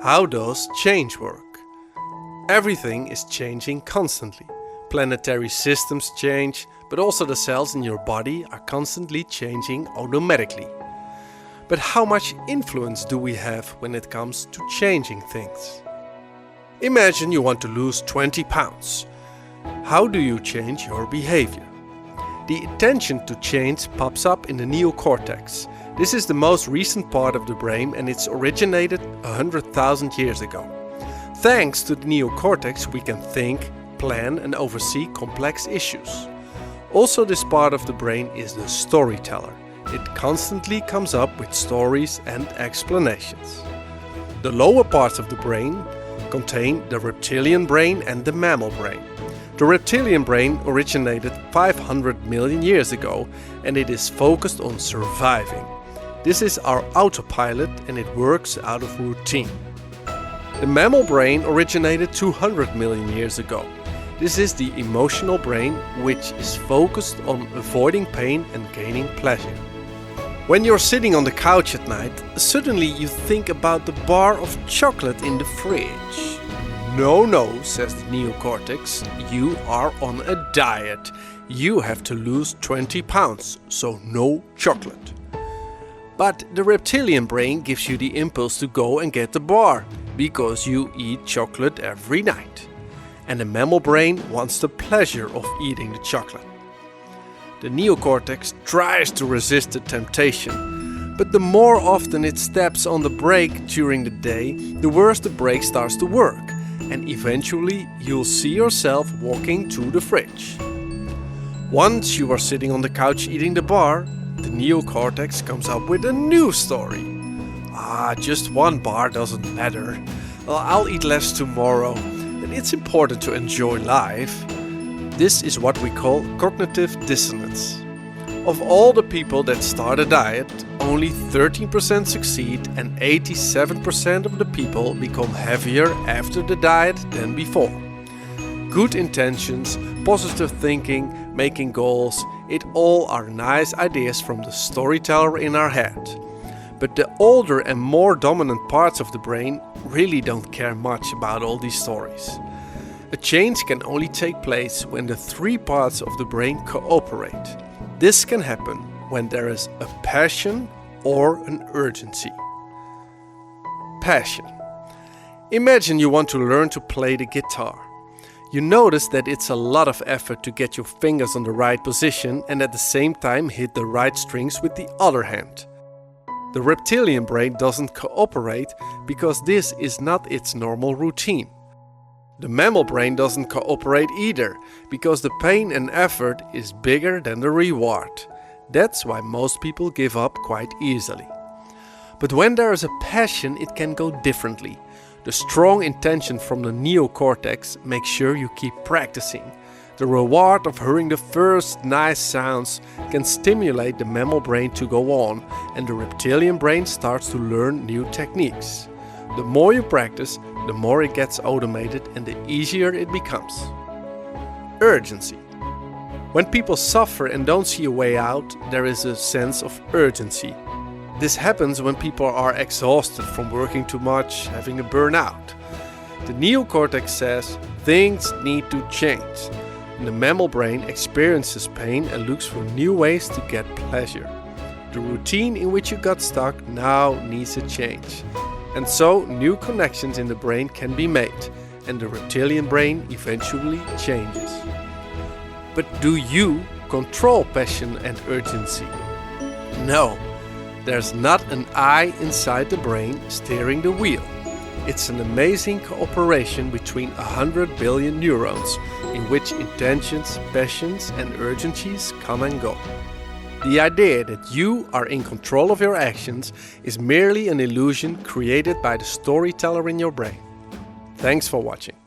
How does change work? Everything is changing constantly. Planetary systems change, but also the cells in your body are constantly changing automatically. But how much influence do we have when it comes to changing things? Imagine you want to lose 20 pounds. How do you change your behavior? The intention to change pops up in the neocortex. This is the most recent part of the brain and it's originated 100,000 years ago. Thanks to the neocortex we can think, plan and oversee complex issues. Also, this part of the brain is the storyteller. It constantly comes up with stories and explanations. The lower parts of the brain contain the reptilian brain and the mammal brain. The reptilian brain originated 500 million years ago and it is focused on surviving. This is our autopilot and it works out of routine. The mammal brain originated 200 million years ago. This is the emotional brain which is focused on avoiding pain and gaining pleasure. When you're sitting on the couch at night, suddenly you think about the bar of chocolate in the fridge. No, says the neocortex, you are on a diet. You have to lose 20 pounds, so no chocolate. But the reptilian brain gives you the impulse to go and get the bar, because you eat chocolate every night. And the mammal brain wants the pleasure of eating the chocolate. The neocortex tries to resist the temptation, but the more often it steps on the brake during the day, the worse the brake starts to work, and eventually you'll see yourself walking to the fridge. Once you are sitting on the couch eating the bar, the neocortex comes up with a new story. Just one bar doesn't matter. Well, I'll eat less tomorrow. And it's important to enjoy life. This is what we call cognitive dissonance. Of all the people that start a diet, only 13% succeed and 87% of the people become heavier after the diet than before. Good intentions, positive thinking, making goals, it all are nice ideas from the storyteller in our head. But the older and more dominant parts of the brain really don't care much about all these stories. A change can only take place when the three parts of the brain cooperate. This can happen when there is a passion or an urgency. Passion. Imagine you want to learn to play the guitar. You notice that it's a lot of effort to get your fingers on the right position and at the same time hit the right strings with the other hand. The reptilian brain doesn't cooperate because this is not its normal routine. The mammal brain doesn't cooperate either because the pain and effort is bigger than the reward. That's why most people give up quite easily. But when there is a passion, it can go differently. The strong intention from the neocortex makes sure you keep practicing. The reward of hearing the first nice sounds can stimulate the mammal brain to go on, and the reptilian brain starts to learn new techniques. The more you practice, the more it gets automated and the easier it becomes. Urgency. When people suffer and don't see a way out, there is a sense of urgency. This happens when people are exhausted from working too much, having a burnout. The neocortex says things need to change. And the mammal brain experiences pain and looks for new ways to get pleasure. The routine in which you got stuck now needs a change. And so new connections in the brain can be made and the reptilian brain eventually changes. But do you control passion and urgency? No, there's not an I inside the brain steering the wheel. It's an amazing cooperation between 100 billion neurons in which intentions, passions and urgencies come and go. The idea that you are in control of your actions is merely an illusion created by the storyteller in your brain. Thanks for watching.